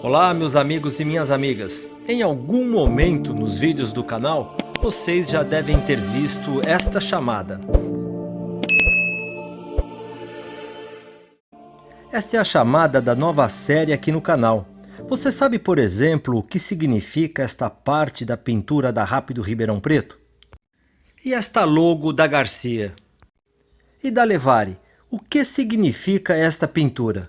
Olá, meus amigos e minhas amigas. Em algum momento nos vídeos do canal, vocês já devem ter visto esta chamada. Esta é a chamada da nova série aqui no canal. Você sabe, por exemplo, o que significa esta parte da pintura da Rápido Ribeirão Preto? E esta logo da Garcia? E da Levare? O que significa esta pintura?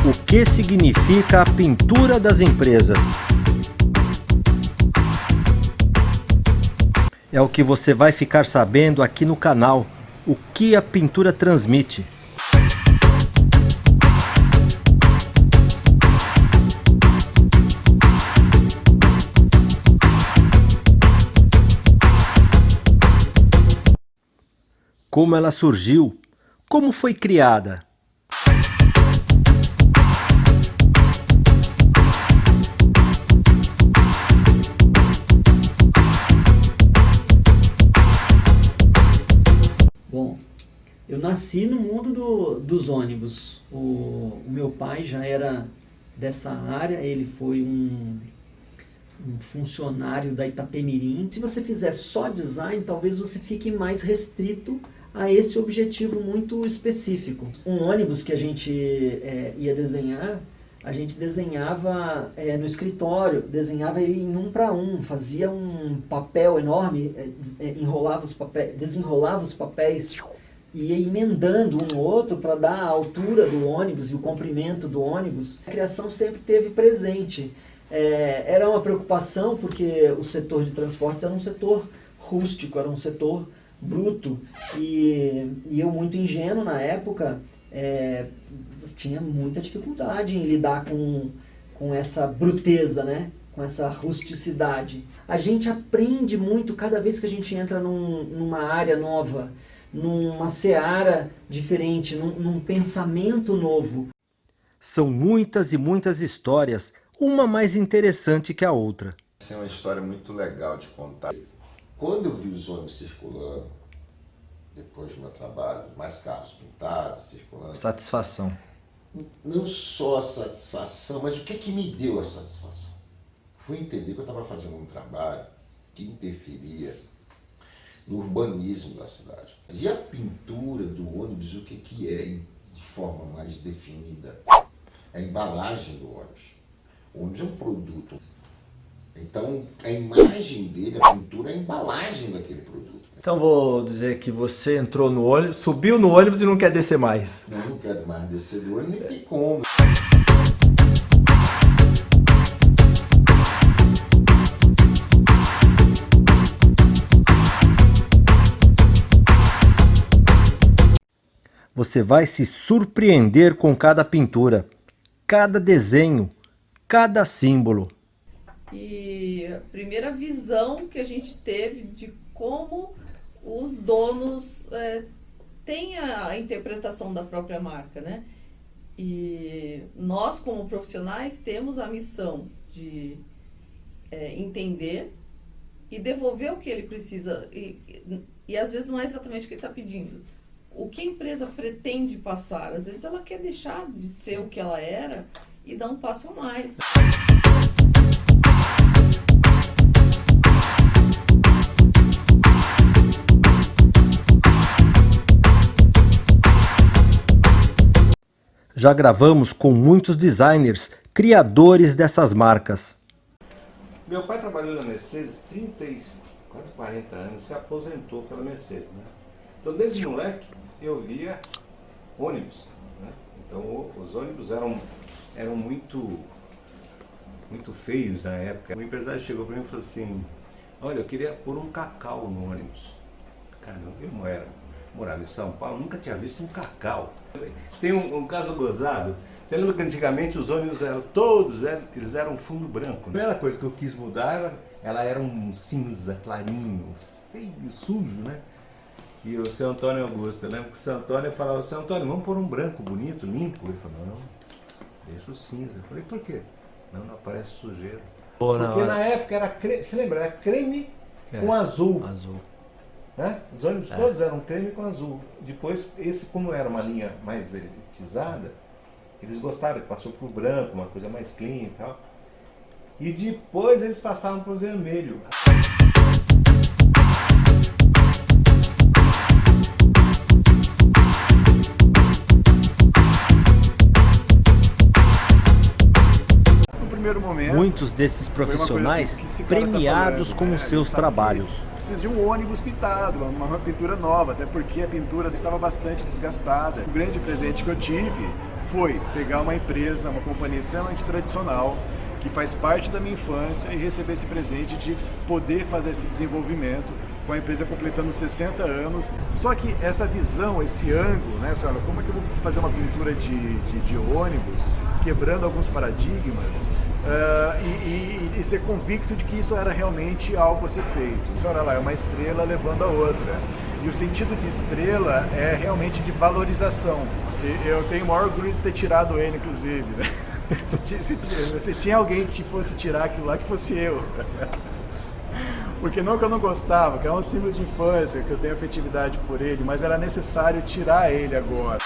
O que significa a pintura das empresas? É o que você vai ficar sabendo aqui no canal. O que a pintura transmite? Como ela surgiu? Como foi criada? Bom, eu nasci no mundo dos ônibus. O meu pai já era dessa área, ele foi um funcionário da Itapemirim. Se você fizer só design, talvez você fique mais restrito a esse objetivo muito específico. Um ônibus que a gente ia desenhar, a gente desenhava no escritório, desenhava ele em 1 para 1, fazia um papel enorme, desenrolava os papéis e ia emendando um no outro para dar a altura do ônibus e o comprimento do ônibus. A criação sempre teve presente. Era uma preocupação porque o setor de transportes era um setor rústico, era um setor bruto, e eu, muito ingênuo na época, tinha muita dificuldade em lidar com essa bruteza, né? Com essa rusticidade. A gente aprende muito cada vez que a gente entra numa área nova, numa seara diferente, num pensamento novo. São muitas e muitas histórias, uma mais interessante que a outra. Essa é uma história muito legal de contar. Quando eu vi os ônibus circulando, depois do meu trabalho, mais carros pintados, circulando... Satisfação. Não só a satisfação, mas o que me deu a satisfação? Fui entender que eu estava fazendo um trabalho que interferia no urbanismo da cidade. E a pintura do ônibus, o que é de forma mais definida? É a embalagem do ônibus. O ônibus é um produto. Então, a imagem dele, a pintura, é a embalagem daquele produto. Então vou dizer que você entrou no ônibus, subiu no ônibus e não quer descer mais. Não quero mais descer do ônibus, nem tem como. Você vai se surpreender com cada pintura, cada desenho, cada símbolo. E a primeira visão que a gente teve de como os donos têm a interpretação da própria marca, né? E nós, como profissionais, temos a missão de entender e devolver o que ele precisa. E às vezes não é exatamente o que ele está pedindo. O que a empresa pretende passar. Às vezes ela quer deixar de ser o que ela era e dar um passo a mais. Já gravamos com muitos designers, criadores dessas marcas. Meu pai trabalhou na Mercedes 30, quase 40 anos, se aposentou pela Mercedes, né? Então, desde moleque, eu via ônibus, né? Então, os ônibus eram muito feios na época. O empresário chegou para mim e falou assim: olha, eu queria pôr um cacau no ônibus. Cara, eu morava em São Paulo, nunca tinha visto um cacau. Tem um caso gozado. Você lembra que antigamente os ônibus eram todos, eles eram fundo branco. A primeira coisa que eu quis mudar, ela era um cinza clarinho, feio, sujo, né? E o seu Antônio Augusto, eu lembro que o seu Antônio falava: seu Antônio, vamos pôr um branco bonito, limpo? Ele falou: não, deixa o cinza. Eu falei: por quê? Não aparece sujeira. Porque na época era creme, você lembra? Era creme com azul. Né? Os ônibus todos eram creme com azul. Depois, esse, como era uma linha mais elitizada, Eles gostaram, passou por branco, uma coisa mais clean e tal. E depois eles passaram por vermelho. Momento, muitos desses profissionais assim, premiados com os seus trabalhos. Precisa de um ônibus pintado, uma pintura nova, até porque a pintura estava bastante desgastada. O grande presente que eu tive foi pegar uma empresa, uma companhia extremamente tradicional, que faz parte da minha infância, e receber esse presente de poder fazer esse desenvolvimento com a empresa completando 60 anos. Só que essa visão, esse ângulo, né, olha, como é que eu vou fazer uma pintura de ônibus, quebrando alguns paradigmas, e ser convicto de que isso era realmente algo a ser feito. Isso, olha lá, é uma estrela levando a outra. E o sentido de estrela é realmente de valorização. Eu tenho o maior orgulho de ter tirado ele, inclusive, né? Se tinha alguém que fosse tirar aquilo lá, que fosse eu. Porque não que eu não gostava, que é um símbolo de infância, que eu tenho afetividade por ele, mas era necessário tirar ele agora.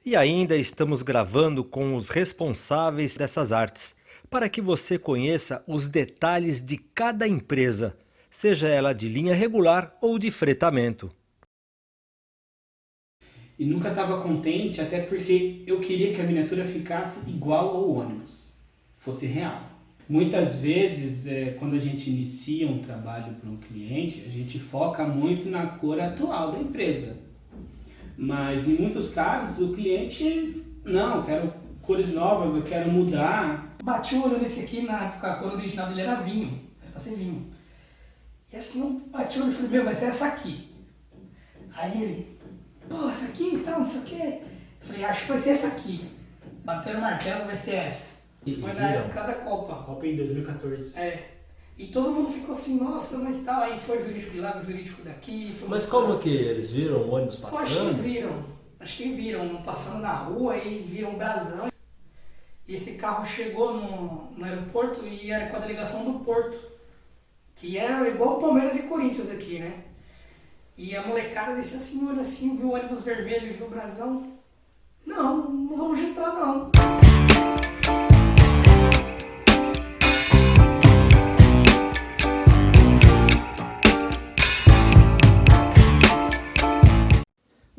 E ainda estamos gravando com os responsáveis dessas artes, para que você conheça os detalhes de cada empresa, seja ela de linha regular ou de fretamento. E nunca estava contente, até porque eu queria que a miniatura ficasse igual ao ônibus, fosse real. Muitas vezes, quando a gente inicia um trabalho para um cliente, a gente foca muito na cor atual da empresa. Mas em muitos casos o cliente, não, eu quero cores novas, eu quero mudar. Bati o olho nesse aqui, na época a cor original dele era vinho, era pra ser vinho. E assim eu bati o olho e falei, meu, vai ser essa aqui. Aí ele, pô, essa aqui então, não sei o quê. Eu falei, acho que vai ser essa aqui. Bateram o martelo, vai ser essa. Foi na época da Copa. Copa em 2014. E todo mundo ficou assim, nossa, mas tal, aí foi o jurídico de lá, o jurídico daqui. Mas como que eles viram o ônibus passando? Acho que viram, passando na rua e viram um brasão. E esse carro chegou no aeroporto e era com a delegação do Porto, que era igual o Palmeiras e Corinthians aqui, né? E a molecada desceu assim, olha assim, viu o ônibus vermelho, viu o brasão. Não vamos entrar não.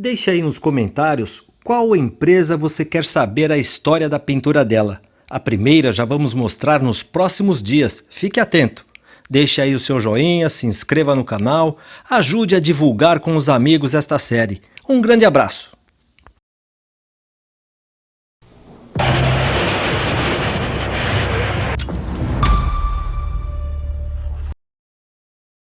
Deixe aí nos comentários qual empresa você quer saber a história da pintura dela. A primeira já vamos mostrar nos próximos dias, fique atento. Deixe aí o seu joinha, se inscreva no canal, ajude a divulgar com os amigos esta série. Um grande abraço!